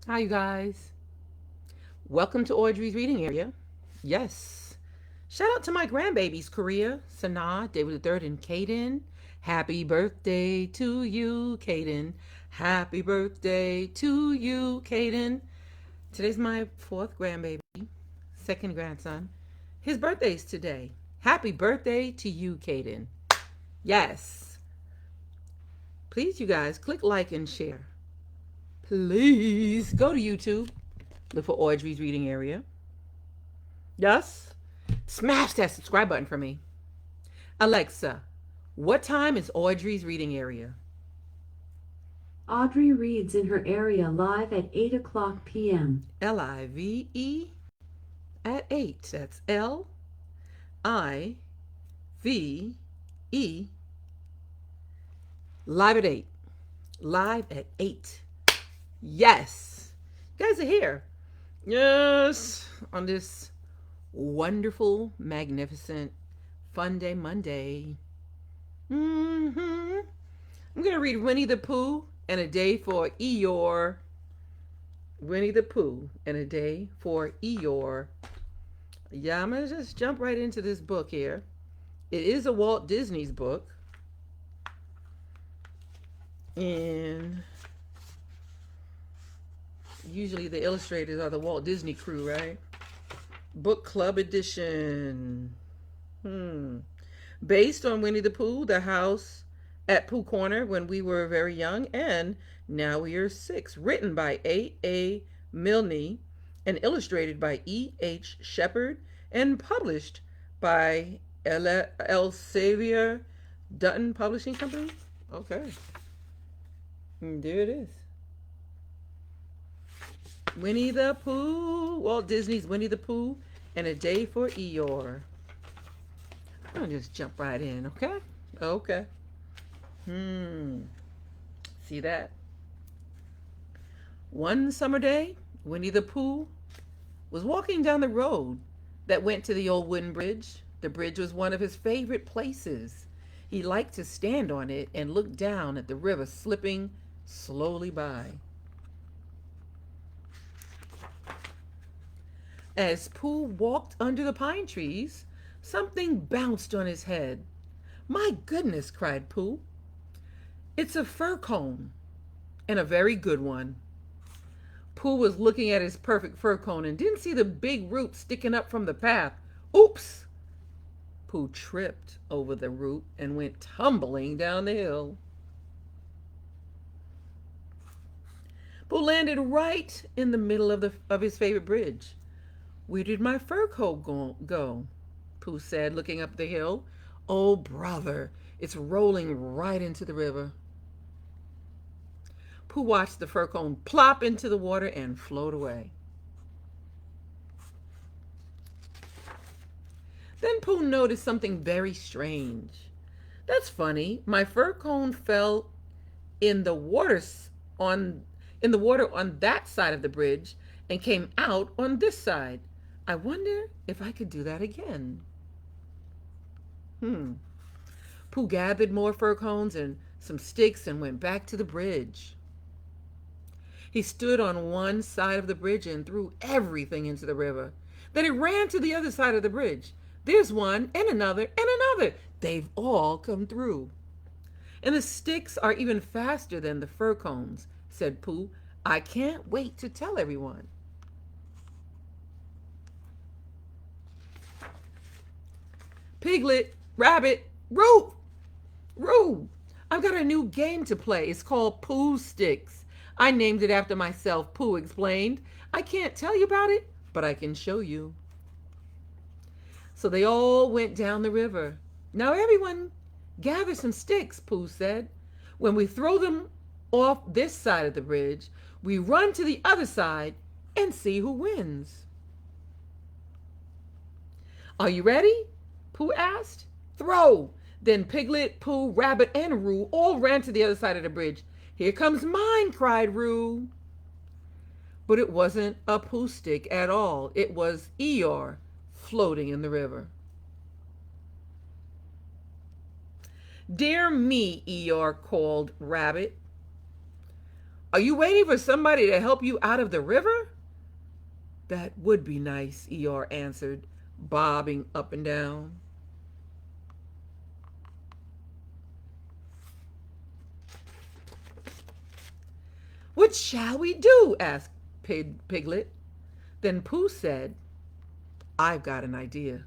Hi, you guys. Welcome to Audrey's reading area. Yes. Shout out to my grandbabies, Korea, Sanaa, David the Third, and Kaden. Happy birthday to you, Kaden. Happy birthday to you, Kaden. Today's my fourth grandbaby, second grandson. His birthday's today. Happy birthday to you, Kaden. Yes. Please, you guys, click like and share. Please go to YouTube. Look for Audrey's reading area. Yes? Smash that subscribe button for me. Alexa, what time is Audrey's reading area? Audrey reads in her area live at 8 o'clock p.m. LIVE at 8. That's LIVE. Live at 8. Live at 8. Yes. You guys are here. Yes. On this wonderful, magnificent, fun day Monday. I'm going to read Winnie the Pooh and a Day for Eeyore. Winnie the Pooh and a Day for Eeyore. Yeah, I'm going to just jump right into this book here. It is a Walt Disney's book. And usually the illustrators are the Walt Disney crew, right? Book Club Edition. Based on Winnie the Pooh, the house at Pooh Corner when we were very young, and now we are 6. Written by A. Milne and illustrated by E. Shepard and published by Elsevier Dutton Publishing Company. Okay. There it is. Winnie the Pooh. Walt Disney's Winnie the Pooh and a Day for Eeyore. I'll just jump right in, okay? Okay. See that? One summer day, Winnie the Pooh was walking down the road that went to the old wooden bridge. The bridge was one of his favorite places. He liked to stand on it and look down at the river slipping slowly by. As Pooh walked under the pine trees, something bounced on his head. "My goodness," cried Pooh. "It's a fir cone, and a very good one." Pooh was looking at his perfect fir cone and didn't see the big root sticking up from the path. Oops! Pooh tripped over the root and went tumbling down the hill. Pooh landed right in the middle of his favorite bridge. "Where did my fur coat go?" Pooh said, looking up the hill. "Oh, brother, it's rolling right into the river." Pooh watched the fir cone plop into the water and float away. Then Pooh noticed something very strange. "That's funny. My fir cone fell in the water on in the water on that side of the bridge and came out on this side. I wonder if I could do that again." Pooh gathered more fir cones and some sticks and went back to the bridge. He stood on one side of the bridge and threw everything into the river. Then he ran to the other side of the bridge. "There's one and another and another. They've all come through. And the sticks are even faster than the fir cones," said Pooh. "I can't wait to tell everyone." "Piglet, Rabbit, Roo! Roo! I've got a new game to play. It's called Poohsticks. I named it after myself," Pooh explained. "I can't tell you about it, but I can show you." So they all went down the river. "Now everyone gather some sticks," Pooh said. "When we throw them off this side of the bridge, we run to the other side and see who wins." "Are you ready?" Pooh asked. "Throw!" Then Piglet, Pooh, Rabbit, and Roo all ran to the other side of the bridge. "Here comes mine," cried Roo. But it wasn't a Pooh stick at all. It was Eeyore floating in the river. "Dear me," Eeyore called Rabbit. Are you waiting for somebody to help you out of the river? That would be nice, Eeyore answered, bobbing up and down. What shall we do? Asked Piglet. Then Pooh said, I've got an idea.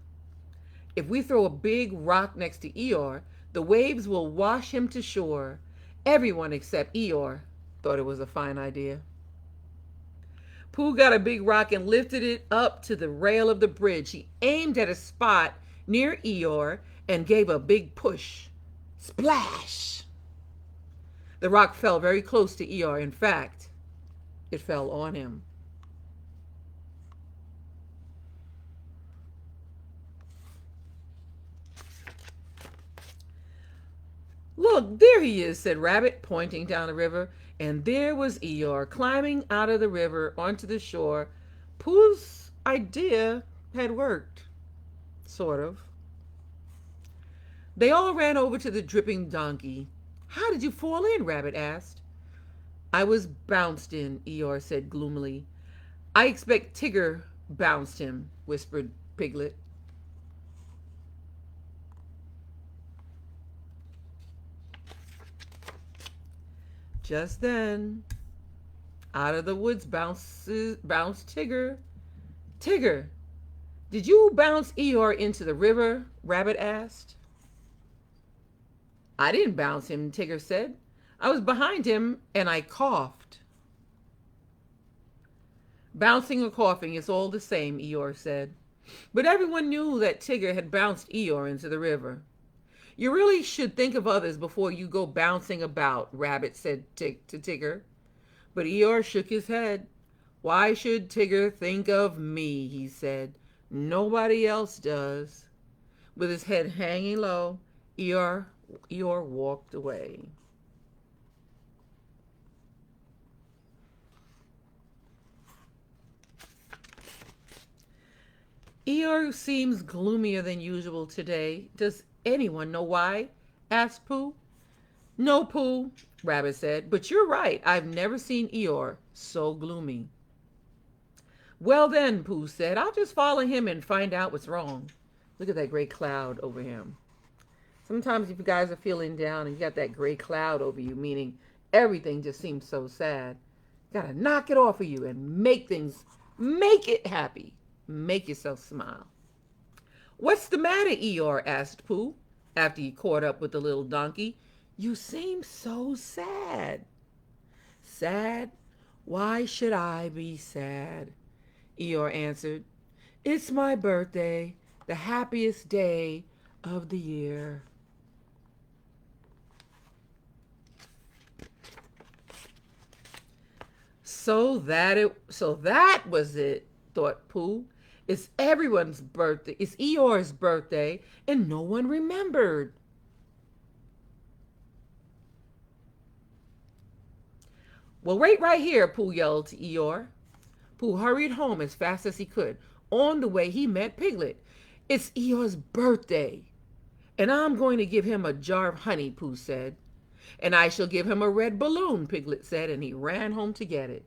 If we throw a big rock next to Eeyore, the waves will wash him to shore. Everyone except Eeyore thought it was a fine idea. Pooh got a big rock and lifted it up to the rail of the bridge. He aimed at a spot near Eeyore and gave a big push. Splash! The rock fell very close to Eeyore. In fact, it fell on him. Look, there he is, said Rabbit, pointing down the river. And there was Eeyore climbing out of the river onto the shore. Pooh's idea had worked. Sort of. They all ran over to the dripping donkey. How did you fall in? Rabbit asked. I was bounced in, Eeyore said gloomily. I expect Tigger bounced him, whispered Piglet. Just then, out of the woods bounced Tigger. Tigger, did you bounce Eeyore into the river? Rabbit asked. I didn't bounce him, Tigger said. I was behind him and I coughed. Bouncing or coughing is all the same, Eeyore said. But everyone knew that Tigger had bounced Eeyore into the river. You really should think of others before you go bouncing about, Rabbit said to Tigger. But Eeyore shook his head. Why should Tigger think of me, he said. Nobody else does. With his head hanging low, Eeyore walked away. Eeyore seems gloomier than usual today. Does anyone know why? Asked Pooh. No, Pooh, Rabbit said, but you're right. I've never seen Eeyore so gloomy. Well then, Pooh said, I'll just follow him and find out what's wrong. Look at that gray cloud over him. Sometimes if you guys are feeling down and you got that gray cloud over you, meaning everything just seems so sad, you gotta knock it off of you and make it happy. Make yourself smile. What's the matter, Eeyore? Asked Pooh after he caught up with the little donkey. You seem so sad. Sad? Why should I be sad? Eeyore answered. It's my birthday, the happiest day of the year. So that was it, thought Pooh. It's everyone's birthday. It's Eeyore's birthday, and no one remembered. Well, wait right here, Pooh yelled to Eeyore. Pooh hurried home as fast as he could. On the way, he met Piglet. It's Eeyore's birthday, and I'm going to give him a jar of honey, Pooh said. And I shall give him a red balloon, Piglet said, and he ran home to get it.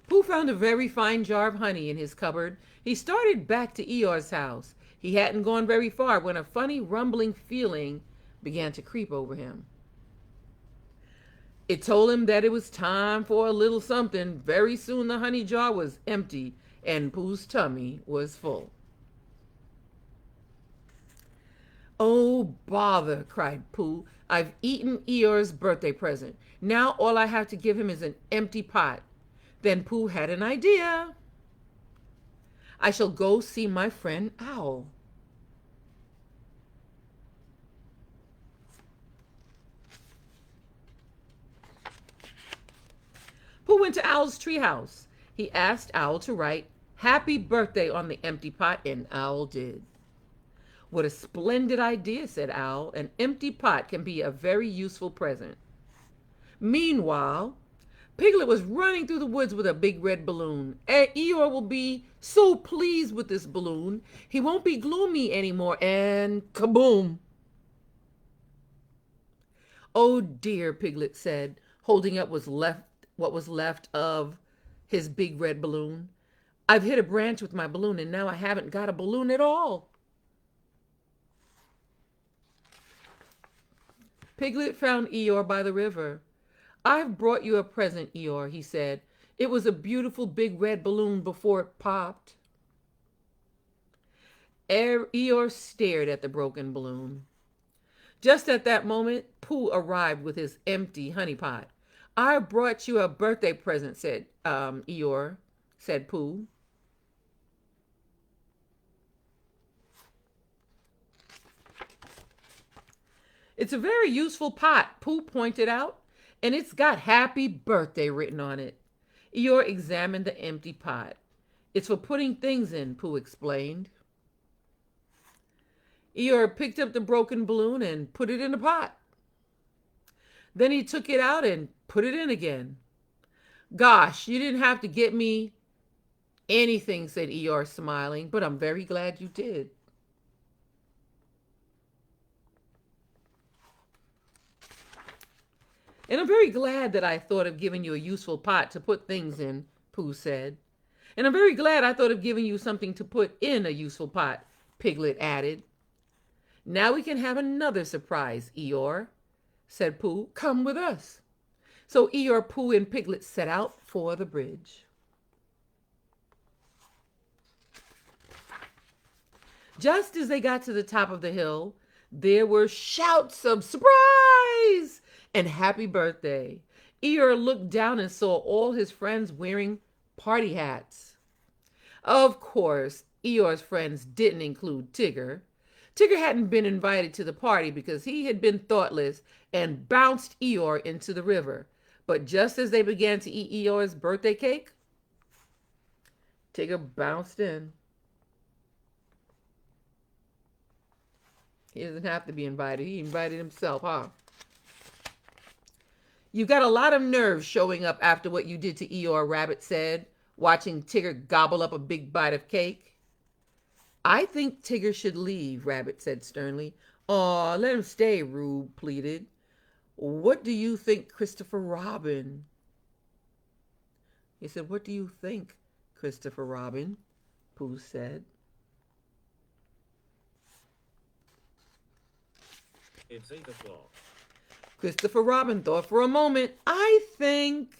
Pooh found a very fine jar of honey in his cupboard. He started back to Eeyore's house. He hadn't gone very far when a funny rumbling feeling began to creep over him. It told him that it was time for a little something. Very soon the honey jar was empty and Pooh's tummy was full. Oh, bother, cried Pooh. I've eaten Eeyore's birthday present. Now all I have to give him is an empty pot. Then Pooh had an idea. I shall go see my friend Owl. Pooh went to Owl's treehouse. He asked Owl to write "Happy Birthday" on the empty pot, and Owl did. What a splendid idea, said Owl. An empty pot can be a very useful present. Meanwhile, Piglet was running through the woods with a big red balloon. Eeyore will be so pleased with this balloon. He won't be gloomy anymore. And kaboom! Oh dear, Piglet said, holding up what was left of his big red balloon. I've hit a branch with my balloon and now I haven't got a balloon at all. Piglet found Eeyore by the river. I've brought you a present, Eeyore, he said. It was a beautiful big red balloon before it popped. Eeyore stared at the broken balloon. Just at that moment, Pooh arrived with his empty honey pot. I brought you a birthday present, said Eeyore, said Pooh. It's a very useful pot, Pooh pointed out, and it's got happy birthday written on it. Eeyore examined the empty pot. It's for putting things in, Pooh explained. Eeyore picked up the broken balloon and put it in the pot. Then he took it out and put it in again. Gosh, you didn't have to get me anything, said Eeyore, smiling, but I'm very glad you did. And I'm very glad that I thought of giving you a useful pot to put things in, Pooh said. And I'm very glad I thought of giving you something to put in a useful pot, Piglet added. Now we can have another surprise, Eeyore, said Pooh. Come with us. So Eeyore, Pooh, and Piglet set out for the bridge. Just as they got to the top of the hill, there were shouts of surprise and happy birthday. Eeyore looked down and saw all his friends wearing party hats. Of course, Eeyore's friends didn't include Tigger. Tigger hadn't been invited to the party because he had been thoughtless and bounced Eeyore into the river. But just as they began to eat Eeyore's birthday cake, Tigger bounced in. He doesn't have to be invited. He invited himself, huh? You've got a lot of nerve showing up after what you did to Eeyore, Rabbit said, watching Tigger gobble up a big bite of cake. I think Tigger should leave, Rabbit said sternly. Aw, let him stay, Rube pleaded. What do you think, Christopher Robin? He said, what do you think, Christopher Robin? Pooh said. It's 8 o'clock. Christopher Robin thought for a moment. I think...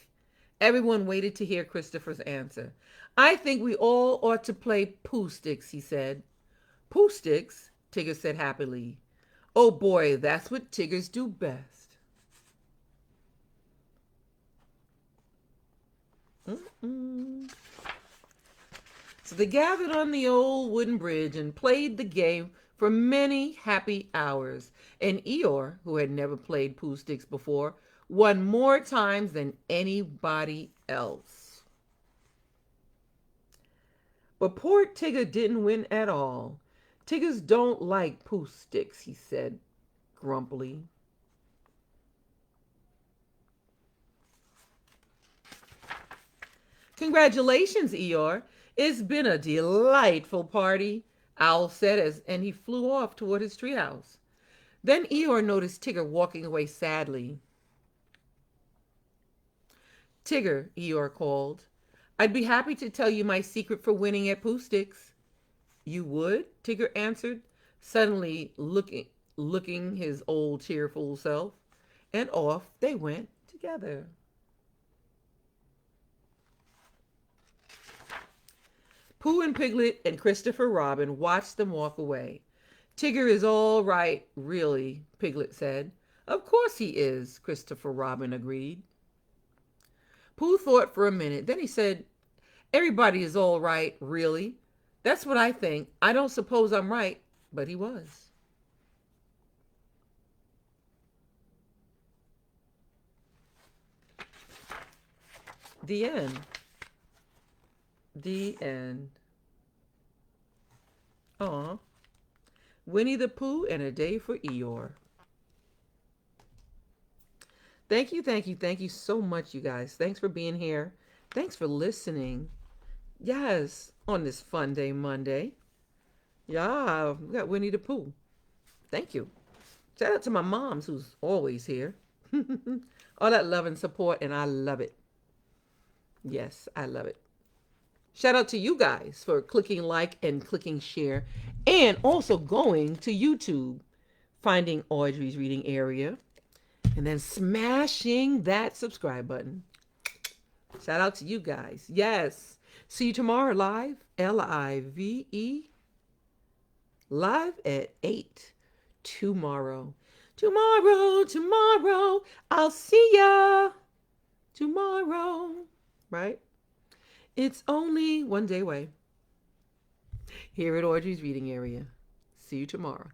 Everyone waited to hear Christopher's answer. I think we all ought to play Poohsticks, he said. Poohsticks? Tigger said happily. Oh boy, that's what Tiggers do best. So they gathered on the old wooden bridge and played the game for many happy hours. And Eeyore, who had never played Poohsticks before, won more times than anybody else. But poor Tigger didn't win at all. Tiggers don't like Poohsticks, he said grumpily. Congratulations, Eeyore. It's been a delightful party, Owl said and he flew off toward his treehouse. Then Eeyore noticed Tigger walking away sadly. Tigger, Eeyore called, I'd be happy to tell you my secret for winning at Poohsticks. You would? Tigger answered, suddenly looking his old cheerful self. And off they went together. Pooh and Piglet and Christopher Robin watched them walk away. Tigger is all right, really, Piglet said. Of course he is, Christopher Robin agreed. Pooh thought for a minute. Then he said, everybody is all right, really. That's what I think. I don't suppose I'm right, but he was. The end. The end. Aw. Winnie the Pooh and a Day for Eeyore. Thank you so much, you guys. Thanks for being here. Thanks for listening. Yes, on this fun day Monday. Yeah, we got Winnie the Pooh. Thank you. Shout out to my moms who's always here. All that love and support, and I love it. Yes, I love it. Shout out to you guys for clicking like and clicking share, and also going to YouTube, finding Audrey's Reading Area, and then smashing that subscribe button. Shout out to you guys. Yes. See you tomorrow live, LIVE, live at 8 tomorrow. Tomorrow. I'll see ya tomorrow. Right? It's only one day away. Here at Audrey's Reading Area. See you tomorrow.